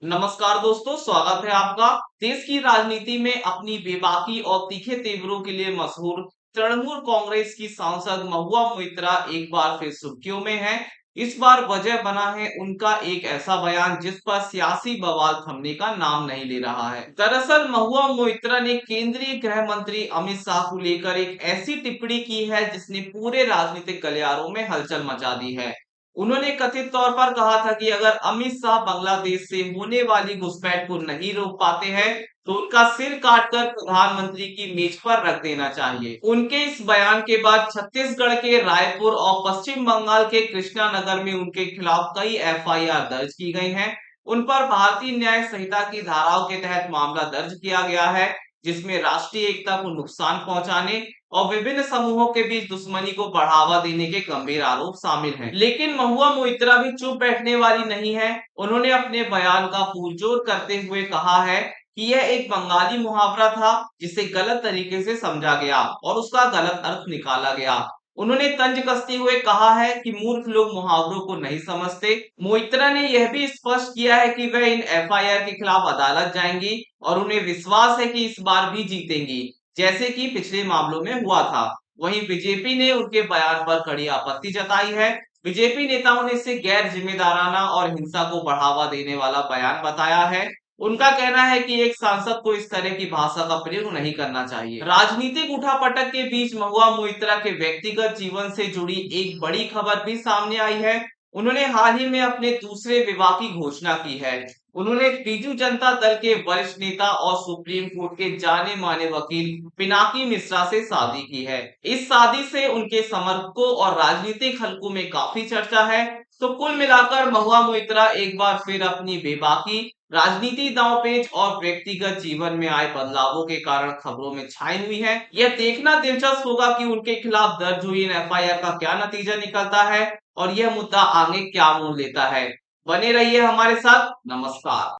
नमस्कार दोस्तों, स्वागत है आपका। देश की राजनीति में अपनी बेबाकी और तीखे तेवरों के लिए मशहूर तृणमूल कांग्रेस की सांसद महुआ मोइत्रा एक बार फिर सुर्खियों में है। इस बार वजह बना है उनका एक ऐसा बयान जिस पर सियासी बवाल थमने का नाम नहीं ले रहा है। दरअसल महुआ मोइत्रा ने केंद्रीय गृह मंत्री अमित शाह को लेकर एक ऐसी टिप्पणी की है जिसने पूरे राजनीतिक गलियारों में हलचल मचा दी है। उन्होंने कथित तौर पर कहा था कि अगर अमित शाह बांग्लादेश से होने वाली घुसपैठ को नहीं रोक पाते हैं तो उनका सिर काटकर प्रधानमंत्री की मेज पर रख देना चाहिए। उनके इस बयान के बाद छत्तीसगढ़ के रायपुर और पश्चिम बंगाल के कृष्णानगर में उनके खिलाफ कई एफआईआर दर्ज की गई हैं। उन पर भारतीय न्याय संहिता की धाराओं के तहत मामला दर्ज किया गया है, जिसमें राष्ट्रीय एकता को नुकसान पहुंचाने और विभिन्न समूहों के बीच दुश्मनी को बढ़ावा देने के गंभीर आरोप शामिल हैं। लेकिन महुआ मोइत्रा भी चुप बैठने वाली नहीं है। उन्होंने अपने बयान का पुरजोर करते हुए कहा है कि यह एक बंगाली मुहावरा था जिसे गलत तरीके से समझा गया और उसका गलत अर्थ निकाला गया। उन्होंने तंज कसते हुए कहा है कि मूर्ख लोग मुहावरों को नहीं समझते। मोइत्रा ने यह भी स्पष्ट किया है कि वह इन एफआईआर के खिलाफ अदालत जाएंगी और उन्हें विश्वास है कि इस बार भी जीतेंगी, जैसे कि पिछले मामलों में हुआ था। वहीं बीजेपी ने उनके बयान पर कड़ी आपत्ति जताई है। बीजेपी नेताओं ने इसे गैर जिम्मेदाराना और हिंसा को बढ़ावा देने वाला बयान बताया है। उनका कहना है कि एक सांसद को इस तरह की भाषा का प्रयोग नहीं करना चाहिए। राजनीतिक उठापटक के बीच महुआ मोइत्रा के व्यक्तिगत जीवन से जुड़ी एक बड़ी खबर भी सामने आई है। उन्होंने हाल ही में अपने दूसरे विवाह की घोषणा की है। उन्होंने बीजू जनता दल के वरिष्ठ नेता और सुप्रीम कोर्ट के जाने माने वकील पिनाकी मिश्रा से शादी की है। इस शादी से उनके समर्थकों और राजनीतिक हलकों में काफी चर्चा है। तो कुल मिलाकर महुआ मोइत्रा एक बार फिर अपनी बेबाकी, राजनीति दांवपेच और व्यक्तिगत जीवन में आए बदलावों के कारण खबरों में छाई हुई है। यह देखना दिलचस्प होगा कि उनके खिलाफ दर्ज हुई इन एफआईआर का क्या नतीजा निकलता है और यह मुद्दा आगे क्या मोड़ लेता है। बने रहिए हमारे साथ। नमस्कार।